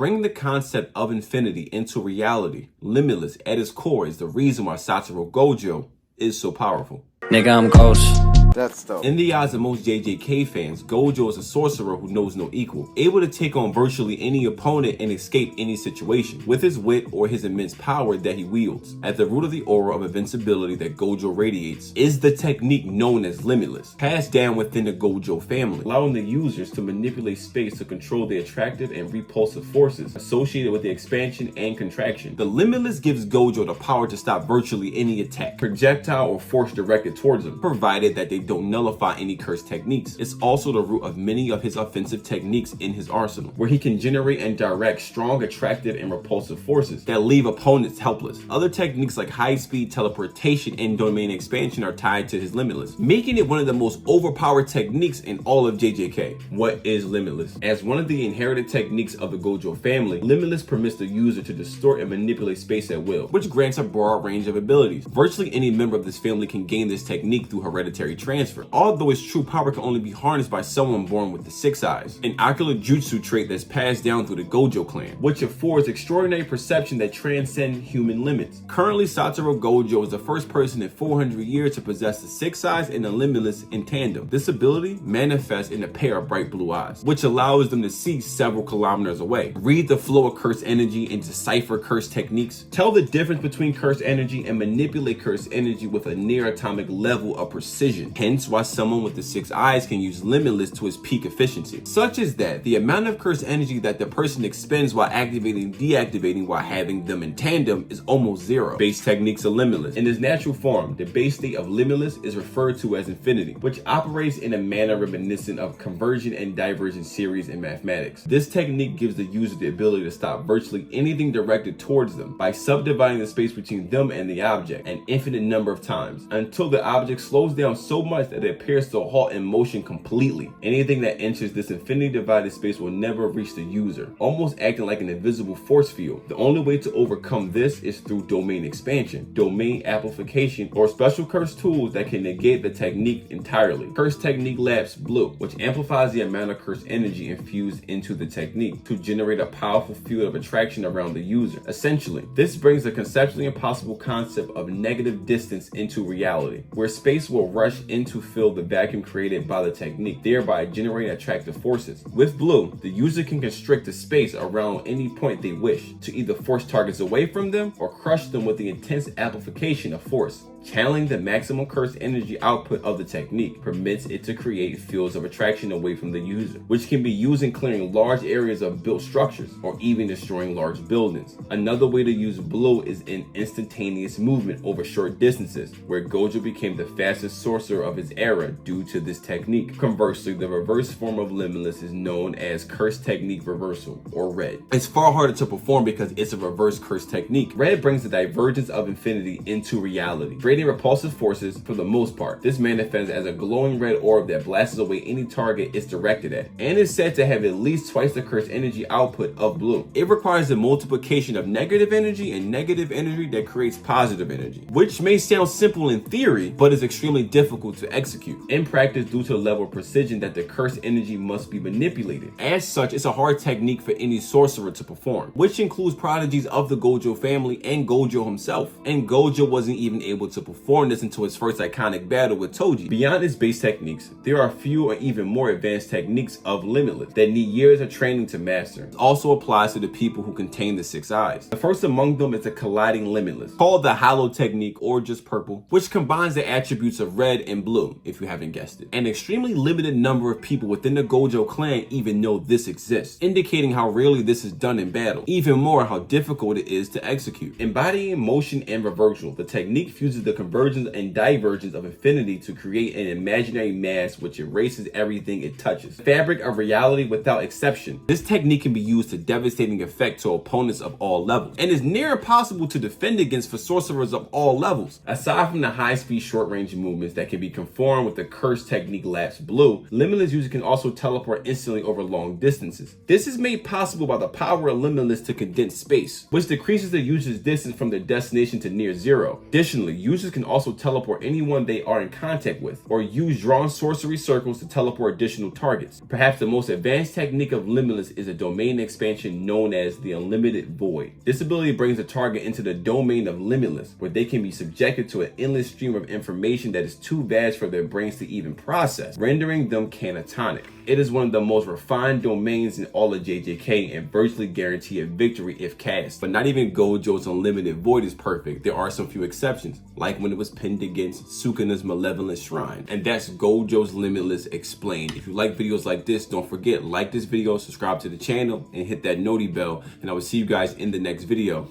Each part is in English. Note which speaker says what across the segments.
Speaker 1: Bringing the concept of infinity into reality, Limitless at its core is the reason why Satoru Gojo is so powerful.
Speaker 2: Nigga, I'm Ghost.
Speaker 3: That's dope.
Speaker 1: In the eyes of most JJK fans, Gojo is a sorcerer who knows no equal, able to take on virtually any opponent and escape any situation with his wit or his immense power that he wields. At the root of the aura of invincibility that Gojo radiates is the technique known as Limitless, passed down within the Gojo family, allowing the users to manipulate space to control the attractive and repulsive forces associated with the expansion and contraction. The Limitless gives Gojo the power to stop virtually any attack, projectile, or force directed towards him, provided that they don't nullify any cursed techniques. It's also the root of many of his offensive techniques in his arsenal, where he can generate and direct strong, attractive, and repulsive forces that leave opponents helpless. Other techniques like high-speed teleportation and domain expansion are tied to his Limitless, making it one of the most overpowered techniques in all of JJK. What is Limitless? As one of the inherited techniques of the Gojo family, Limitless permits the user to distort and manipulate space at will, which grants a broad range of abilities. Virtually any member of this family can gain this technique through hereditary transfer, although its true power can only be harnessed by someone born with the 6 eyes, an ocular jutsu trait that's passed down through the Gojo clan, which affords extraordinary perception that transcend human limits. Currently, Satoru Gojo is the first person in 400 years to possess the 6 eyes and the Limitless in tandem. This ability manifests in a pair of bright blue eyes, which allows them to see several kilometers away, read the flow of cursed energy and decipher cursed techniques, tell the difference between cursed energy, and manipulate cursed energy with a near atomic level of precision. Hence why someone with the 6 eyes can use Limitless to its peak efficiency, such as that the amount of cursed energy that the person expends while activating and deactivating while having them in tandem is almost zero. Base techniques are Limitless. In its natural form, the base state of Limitless is referred to as infinity, which operates in a manner reminiscent of conversion and divergence series in mathematics. This technique gives the user the ability to stop virtually anything directed towards them by subdividing the space between them and the object an infinite number of times until the object slows down so much that it appears to halt in motion completely. Anything that enters this infinity divided space will never reach the user, almost acting like an invisible force field. The only way to overcome this is through domain expansion, domain amplification, or special curse tools that can negate the technique entirely. Curse technique lapse blue, which amplifies the amount of cursed energy infused into the technique to generate a powerful field of attraction around the user. Essentially, this brings the conceptually impossible concept of negative distance into reality, where space will rush in to fill the vacuum created by the technique, thereby generating attractive forces. With blue, the user can constrict the space around any point they wish to either force targets away from them or crush them with the intense amplification of force. Channeling the maximum cursed energy output of the technique permits it to create fields of attraction away from the user, which can be used in clearing large areas of built structures or even destroying large buildings. Another way to use blue is in instantaneous movement over short distances, where Gojo became the fastest sorcerer of his era due to this technique. Conversely, the reverse form of Limitless is known as Curse Technique Reversal, or Red. It's far harder to perform because it's a reverse curse technique. Red brings the divergence of infinity into reality, creating repulsive forces for the most part. This manifests as a glowing red orb that blasts away any target it's directed at, and is said to have at least twice the cursed energy output of blue. It requires the multiplication of negative energy and negative energy that creates positive energy, which may sound simple in theory, but is extremely difficult to execute in practice due to the level of precision that the cursed energy must be manipulated. As such, it's a hard technique for any sorcerer to perform, which includes prodigies of the Gojo family and Gojo himself. And Gojo wasn't even able to perform this until his first iconic battle with Toji. Beyond its base techniques, there are few or even more advanced techniques of Limitless that need years of training to master. It also applies to the people who contain the 6 eyes. The first among them is a colliding Limitless, called the Hollow Technique or just purple, which combines the attributes of red and blue, if you haven't guessed it. An extremely limited number of people within the Gojo clan even know this exists, indicating how rarely this is done in battle, even more how difficult it is to execute. Embodying motion and reversal, the technique fuses the convergence and divergence of infinity to create an imaginary mass which erases everything it touches. Fabric of reality without exception. This technique can be used to devastating effect to opponents of all levels, and is near impossible to defend against for sorcerers of all levels. Aside from the high-speed short-range movements that can be conformed with the cursed technique lapse blue, Limitless users can also teleport instantly over long distances. This is made possible by the power of Limitless to condense space, which decreases the user's distance from their destination to near zero. Additionally, users users can also teleport anyone they are in contact with, or use drawn sorcery circles to teleport additional targets. Perhaps the most advanced technique of Limitless is a domain expansion known as the Unlimited Void. This ability brings a target into the domain of Limitless, where they can be subjected to an endless stream of information that is too vast for their brains to even process, rendering them catatonic. It is one of the most refined domains in all of JJK and virtually guarantee a victory if cast. But not even Gojo's Unlimited Void is perfect. There are some few exceptions, like when it was pinned against Sukuna's Malevolent Shrine. And that's Gojo's Limitless explained. If you like videos like this, don't forget, like this video, subscribe to the channel, and hit that noti bell. And I will see you guys in the next video.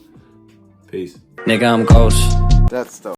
Speaker 1: Peace.
Speaker 2: Nigga, I'm Ghost. That's dope.